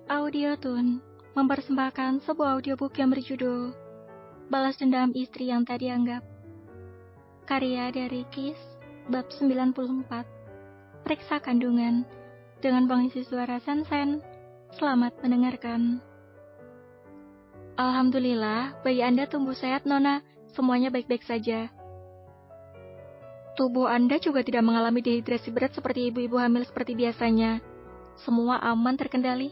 Audiotune mempersembahkan sebuah audiobook yang berjudul Balas Dendam Istri yang Tak Dianggap. Karya dari Kis, bab 94. Periksa kandungan dengan pengisi suara Sensen. Selamat mendengarkan. Alhamdulillah, bayi Anda tumbuh sehat, Nona. Semuanya baik-baik saja. Tubuh Anda juga tidak mengalami dehidrasi berat seperti ibu-ibu hamil seperti biasanya. Semua aman terkendali,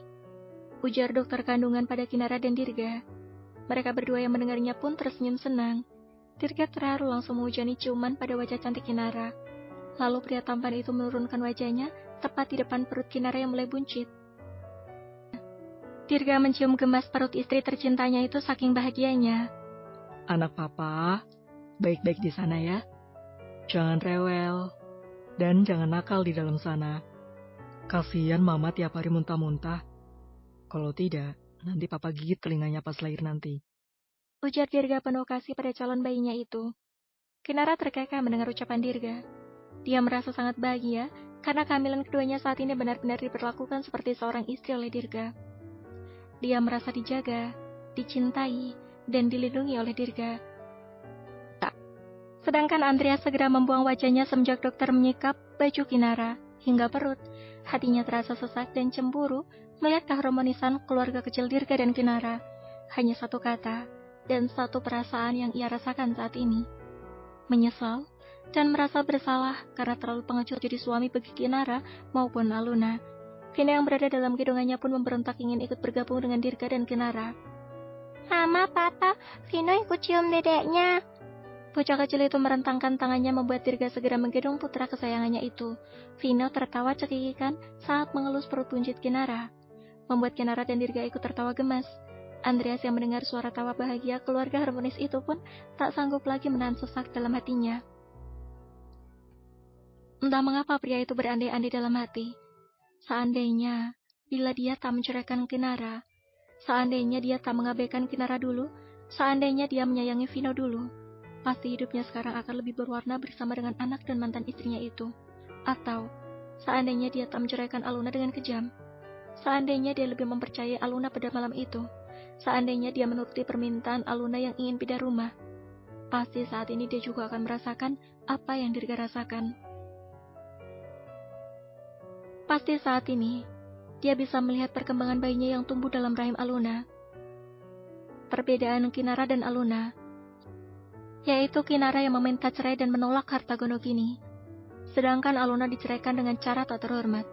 ujar dokter kandungan pada Kinara dan Dirga. Mereka berdua yang mendengarnya pun tersenyum senang. Dirga terharu langsung menghujani ciuman pada wajah cantik Kinara. Lalu pria tampan itu menurunkan wajahnya tepat di depan perut Kinara yang mulai buncit. Dirga mencium gemas perut istri tercintanya itu saking bahagianya. Anak papa, baik-baik di sana ya. Jangan rewel, dan jangan nakal di dalam sana. Kasihan mama tiap hari muntah-muntah. Kalau tidak, nanti papa gigit telinganya pas lahir nanti, ujar Dirga penuh kasih pada calon bayinya itu. Kinara terkekeh mendengar ucapan Dirga. Dia merasa sangat bahagia karena kehamilan keduanya saat ini benar-benar diperlakukan seperti seorang istri oleh Dirga. Dia merasa dijaga, dicintai, dan dilindungi oleh Dirga. Sedangkan Andreas segera membuang wajahnya semenjak dokter menyikap baju Kinara hingga perut. Hatinya terasa sesak dan cemburu melihat keharmonisan keluarga kecil Dirga dan Kinara. Hanya satu kata dan satu perasaan yang ia rasakan saat ini. Menyesal dan merasa bersalah karena terlalu pengecut jadi suami bagi Kinara maupun Aluna. Vina yang berada dalam gendongannya pun memberontak ingin ikut bergabung dengan Dirga dan Kinara. Mama, Papa, Vino ikut cium dedeknya. Bocah kecil itu merentangkan tangannya membuat Dirga segera menggendong putra kesayangannya itu. Vino tertawa cekikikan saat mengelus perut buncit Kinara, membuat Kinara dan Dirga ikut tertawa gemas. Andreas yang mendengar suara tawa bahagia keluarga harmonis itu pun tak sanggup lagi menahan sesak dalam hatinya. Entah mengapa pria itu berandai-andai dalam hati. Seandainya, bila dia tak menceraikan Kinara, seandainya dia tak mengabaikan Kinara dulu, seandainya dia menyayangi Vino dulu, pasti hidupnya sekarang akan lebih berwarna bersama dengan anak dan mantan istrinya itu. Atau, seandainya dia tak menceraikan Aluna dengan kejam, seandainya dia lebih mempercayai Aluna pada malam itu, seandainya dia menuruti permintaan Aluna yang ingin pindah rumah, pasti saat ini dia juga akan merasakan apa yang Dirga rasakan. Pasti saat ini, dia bisa melihat perkembangan bayinya yang tumbuh dalam rahim Aluna. Perbedaan Kinara dan Aluna, yaitu Kinara yang meminta cerai dan menolak harta Gonogini, sedangkan Aluna diceraikan dengan cara tak terhormat.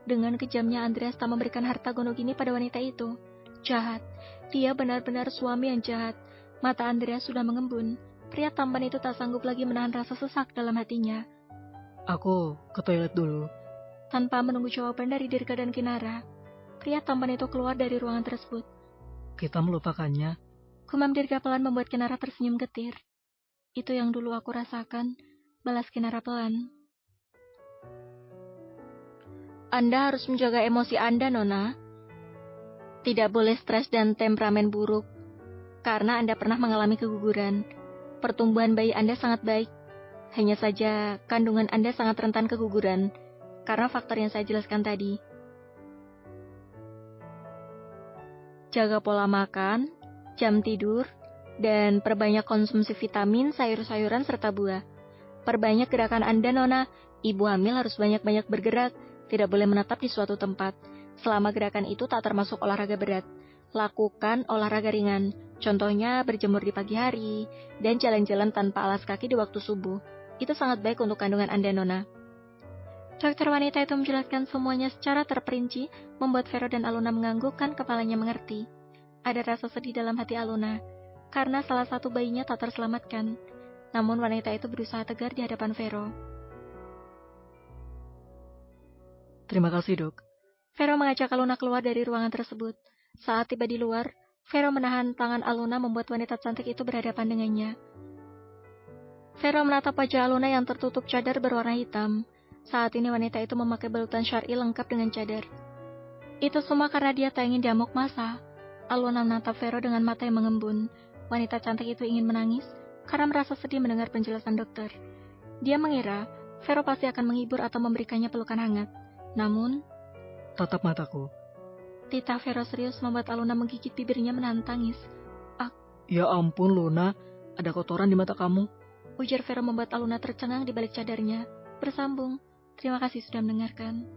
Dengan kejamnya Andreas tak memberikan harta Gonogini pada wanita itu. Jahat, dia benar-benar suami yang jahat. Mata Andreas sudah mengembun. Pria tampan itu tak sanggup lagi menahan rasa sesak dalam hatinya. Aku ke toilet dulu. Tanpa menunggu jawaban dari Dirga dan Kinara, pria tampan itu keluar dari ruangan tersebut. Kita melupakannya. Gumam Dirga pelan membuat Kinara tersenyum getir. Itu yang dulu aku rasakan, balas Kinara pelan. Anda harus menjaga emosi Anda, Nona. Tidak boleh stres dan temperamen buruk, karena Anda pernah mengalami keguguran. Pertumbuhan bayi Anda sangat baik. Hanya saja, kandungan Anda sangat rentan keguguran, karena faktor yang saya jelaskan tadi. Jaga pola makan, jam tidur, dan perbanyak konsumsi vitamin, sayur-sayuran, serta buah. Perbanyak gerakan Anda, Nona. Ibu hamil harus banyak-banyak bergerak, tidak boleh menetap di suatu tempat. Selama gerakan itu tak termasuk olahraga berat. Lakukan olahraga ringan, contohnya berjemur di pagi hari, dan jalan-jalan tanpa alas kaki di waktu subuh. Itu sangat baik untuk kandungan Anda, Nona. Dokter wanita itu menjelaskan semuanya secara terperinci, membuat Vero dan Aluna menganggukkan kepalanya mengerti. Ada rasa sedih dalam hati Aluna, karena salah satu bayinya tak terselamatkan. Namun wanita itu berusaha tegar di hadapan Vero. Terima kasih, Dok. Vero mengajak Aluna keluar dari ruangan tersebut. Saat tiba di luar, Vero menahan tangan Aluna membuat wanita cantik itu berhadapan dengannya. Vero menatap wajah Aluna yang tertutup cadar berwarna hitam. Saat ini wanita itu memakai balutan syar'i lengkap dengan cadar. Itu semua karena dia tak ingin diamuk massa. Aluna menatap Vero dengan mata yang mengembun. Wanita cantik itu ingin menangis karena merasa sedih mendengar penjelasan dokter. Dia mengira Vero pasti akan menghibur atau memberikannya pelukan hangat. Namun, tatap mataku. Tita Vero serius membuat Aluna menggigit bibirnya menahan tangis. Ya ampun, Luna. Ada kotoran di mata kamu. Ujar Vero membuat Aluna tercengang di balik cadarnya. Bersambung. Terima kasih sudah mendengarkan.